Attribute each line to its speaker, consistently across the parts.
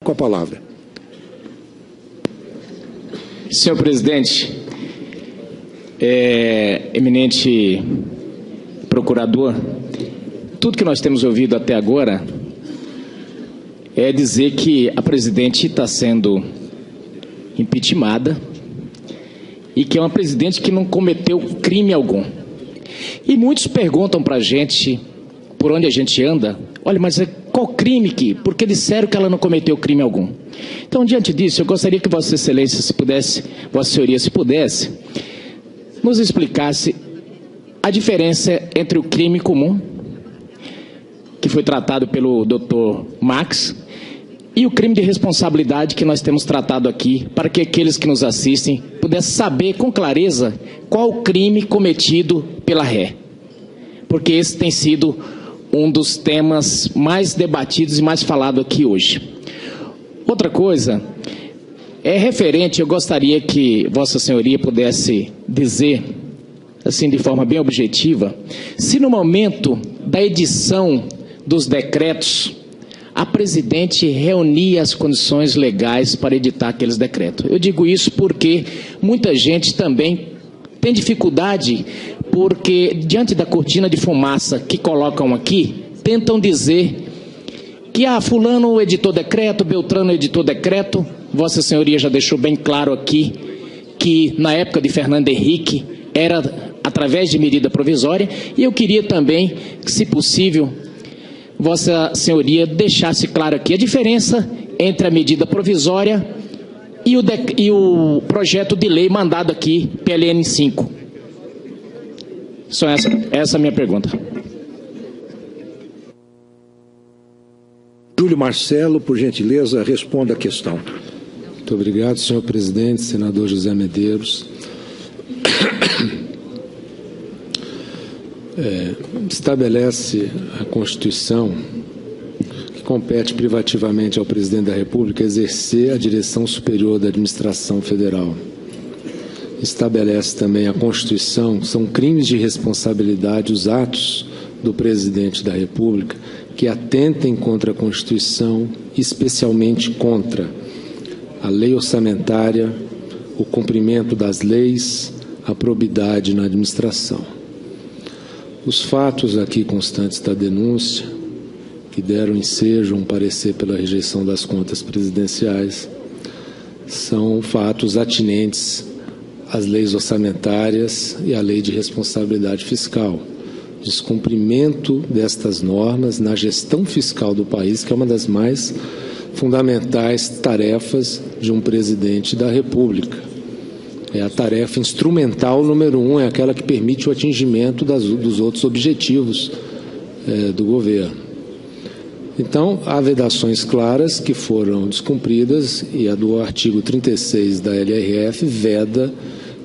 Speaker 1: Com a palavra.
Speaker 2: Senhor presidente, eminente procurador, tudo que nós temos ouvido até agora é dizer que a presidente está sendo impeachmentada e que é uma presidente que não cometeu crime algum. E muitos perguntam para a gente, por onde a gente anda, olha, mas qual crime que? Porque disseram que ela não cometeu crime algum. Então, diante disso, eu gostaria que Vossa Excelência, se pudesse, Vossa Senhoria, se pudesse, nos explicasse a diferença entre o crime comum, que foi tratado pelo Dr. Max, e o crime de responsabilidade que nós temos tratado aqui, para que aqueles que nos assistem pudessem saber com clareza qual o crime cometido pela ré. Porque esse tem sido um dos temas mais debatidos e mais falado aqui hoje. Outra coisa é referente, eu gostaria que Vossa Senhoria pudesse dizer, assim de forma bem objetiva, se no momento da edição dos decretos, a presidente reunia as condições legais para editar aqueles decretos. Eu digo isso porque muita gente também tem dificuldade, porque diante da cortina de fumaça que colocam aqui, tentam dizer que fulano editou decreto, Beltrano editou decreto. Vossa Senhoria já deixou bem claro aqui que na época de Fernando Henrique era através de medida provisória, e eu queria também que, se possível, Vossa Senhoria deixasse claro aqui a diferença entre a medida provisória e o projeto de lei mandado aqui, PLN 5. Só essa é a minha pergunta.
Speaker 1: Júlio Marcelo, por gentileza, responda a questão.
Speaker 3: Muito obrigado, senhor presidente, senador José Medeiros. Estabelece a Constituição que compete privativamente ao presidente da República exercer a direção superior da administração federal. Estabelece também a Constituição que são crimes de responsabilidade os atos do presidente da República que atentem contra a Constituição, especialmente contra a lei orçamentária, o cumprimento das leis, a probidade na administração. Os fatos aqui constantes da denúncia, que deram ensejo a um parecer pela rejeição das contas presidenciais, são fatos atinentes às leis orçamentárias e à lei de responsabilidade fiscal. Descumprimento destas normas na gestão fiscal do país, que é uma das mais fundamentais tarefas de um presidente da República. É a tarefa instrumental número 1, é aquela que permite o atingimento dos outros objetivos do governo. Então, há vedações claras que foram descumpridas, e a do artigo 36 da LRF veda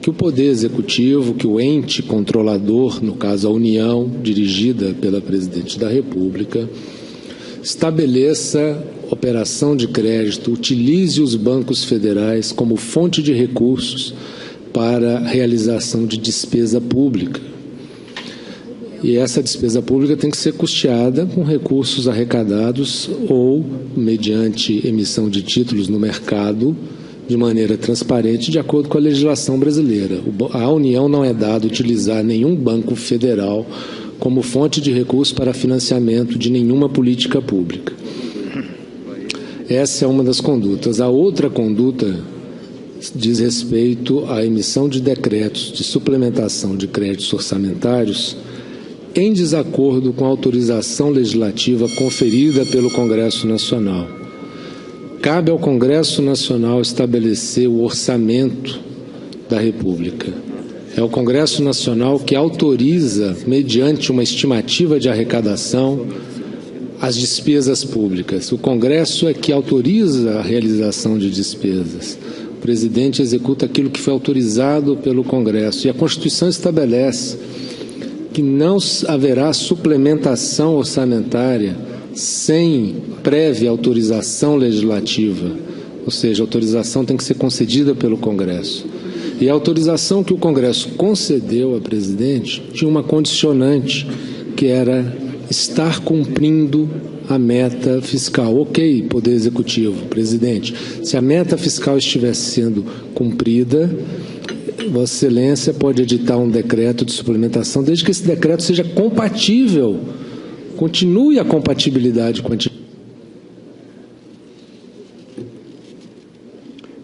Speaker 3: que o Poder Executivo, que o ente controlador, no caso a União, dirigida pela Presidente da República, estabeleça operação de crédito, utilize os bancos federais como fonte de recursos para a realização de despesa pública. E essa despesa pública tem que ser custeada com recursos arrecadados ou mediante emissão de títulos no mercado de maneira transparente, de acordo com a legislação brasileira. A União não é dado utilizar nenhum banco federal como fonte de recursos para financiamento de nenhuma política pública. Essa é uma das condutas. A outra conduta diz respeito à emissão de decretos de suplementação de créditos orçamentários em desacordo com a autorização legislativa conferida pelo Congresso Nacional. Cabe ao Congresso Nacional estabelecer o orçamento da República. É o Congresso Nacional que autoriza, mediante uma estimativa de arrecadação, as despesas públicas. O Congresso é que autoriza a realização de despesas. O presidente executa aquilo que foi autorizado pelo Congresso. E a Constituição estabelece que não haverá suplementação orçamentária sem prévia autorização legislativa. Ou seja, a autorização tem que ser concedida pelo Congresso. E a autorização que o Congresso concedeu à presidente tinha uma condicionante, que era estar cumprindo a meta fiscal. Ok, Poder Executivo, presidente, se a meta fiscal estivesse sendo cumprida, Vossa Excelência pode editar um decreto de suplementação, desde que esse decreto seja compatível, continue a compatibilidade com a atividade.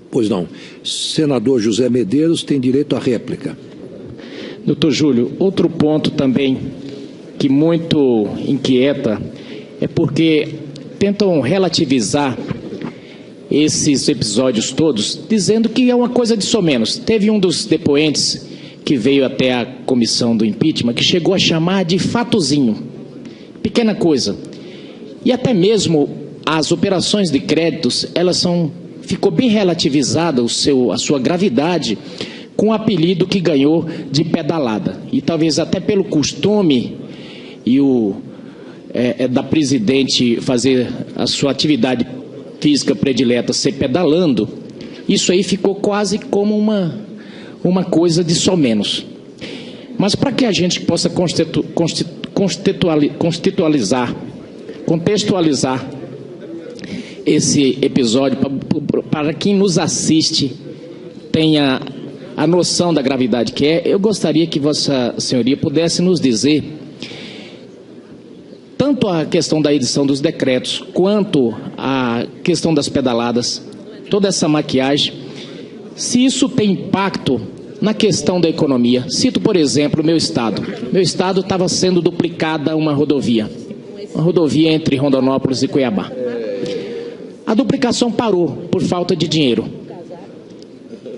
Speaker 1: Pois não. Senador José Medeiros tem direito à réplica.
Speaker 2: Doutor Júlio, outro ponto também que muito inquieta é porque tentam relativizar esses episódios todos, dizendo que é uma coisa de somenos. Teve um dos depoentes que veio até a comissão do impeachment que chegou a chamar de fatozinho, pequena coisa. E até mesmo as operações de créditos, ficou bem relativizada a sua gravidade com o apelido que ganhou de pedalada. E talvez até pelo costume da presidente fazer a sua atividade física predileta ser pedalando, isso aí ficou quase como uma coisa de somenos. Mas para que a gente possa contextualizar esse episódio, para quem nos assiste tenha a noção da gravidade que é, eu gostaria que Vossa Senhoria pudesse nos dizer tanto a questão da edição dos decretos, quanto a questão das pedaladas, toda essa maquiagem, se isso tem impacto na questão da economia. Cito, por exemplo, o meu estado. Meu estado estava sendo duplicada uma rodovia entre Rondonópolis e Cuiabá. A duplicação parou por falta de dinheiro.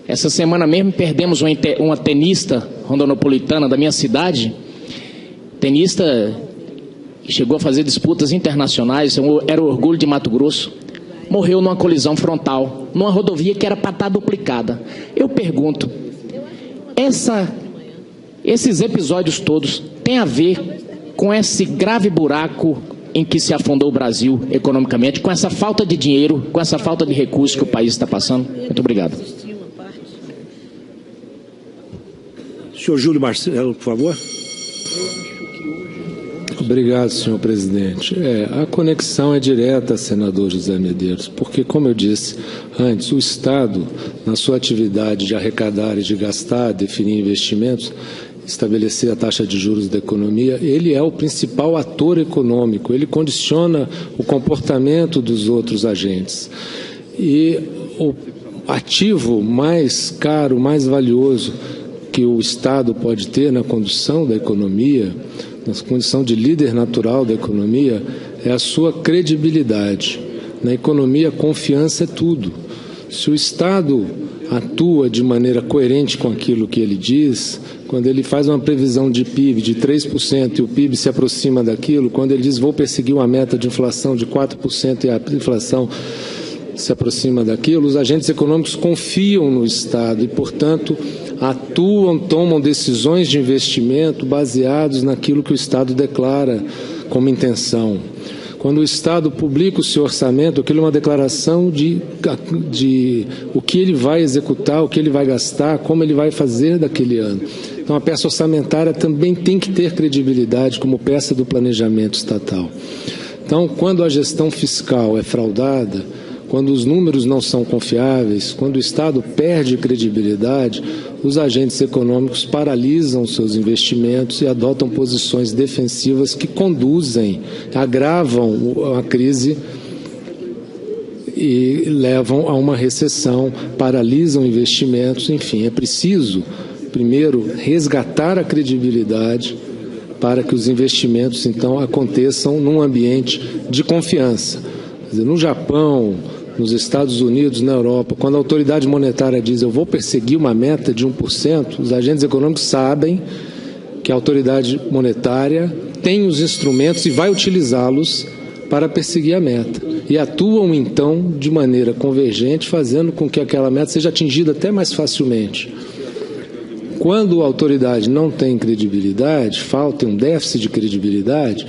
Speaker 2: Essa semana mesmo perdemos uma tenista rondonopolitana da minha cidade, tenista chegou a fazer disputas internacionais, era o orgulho de Mato Grosso, morreu numa colisão frontal, numa rodovia que era para estar duplicada. Eu pergunto, esses episódios todos têm a ver com esse grave buraco em que se afundou o Brasil economicamente, com essa falta de dinheiro, com essa falta de recursos que o país está passando? Muito obrigado.
Speaker 1: Senhor Júlio Marcelo, por favor.
Speaker 3: Obrigado, senhor presidente. A conexão é direta, senador José Medeiros, porque, como eu disse antes, o Estado, na sua atividade de arrecadar e de gastar, definir investimentos, estabelecer a taxa de juros da economia, ele é o principal ator econômico, ele condiciona o comportamento dos outros agentes. E o ativo mais caro, mais valioso que o Estado pode ter na condução da economia, na condição de líder natural da economia, é a sua credibilidade. Na economia, confiança é tudo. Se o Estado atua de maneira coerente com aquilo que ele diz, quando ele faz uma previsão de PIB de 3% e o PIB se aproxima daquilo, quando ele diz vou perseguir uma meta de inflação de 4% e a inflação se aproxima daquilo, os agentes econômicos confiam no Estado e, portanto, atuam, tomam decisões de investimento baseados naquilo que o Estado declara como intenção. Quando o Estado publica o seu orçamento, aquilo é uma declaração de o que ele vai executar, o que ele vai gastar, como ele vai fazer daquele ano. Então, a peça orçamentária também tem que ter credibilidade como peça do planejamento estatal. Então, quando a gestão fiscal é fraudada, quando os números não são confiáveis, quando o Estado perde credibilidade, os agentes econômicos paralisam seus investimentos e adotam posições defensivas que conduzem, agravam a crise e levam a uma recessão, paralisam investimentos. Enfim, é preciso, primeiro, resgatar a credibilidade para que os investimentos, então, aconteçam num ambiente de confiança. Quer dizer, no Japão, nos Estados Unidos, na Europa, quando a autoridade monetária diz eu vou perseguir uma meta de 1%, os agentes econômicos sabem que a autoridade monetária tem os instrumentos e vai utilizá-los para perseguir a meta. E atuam, então, de maneira convergente, fazendo com que aquela meta seja atingida até mais facilmente. Quando a autoridade não tem credibilidade, falta um déficit de credibilidade,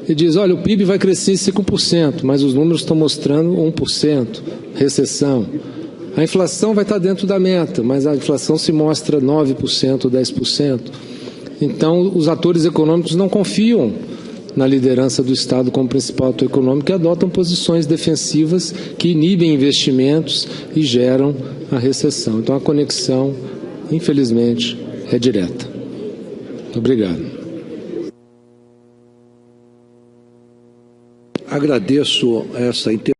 Speaker 3: e diz, olha, o PIB vai crescer 5%, mas os números estão mostrando 1%, recessão. A inflação vai estar dentro da meta, mas a inflação se mostra 9%, 10%. Então, os atores econômicos não confiam na liderança do Estado como principal ator econômico, que adotam posições defensivas que inibem investimentos e geram a recessão. Então, a conexão, infelizmente, é direta. Obrigado.
Speaker 1: Agradeço essa intervenção.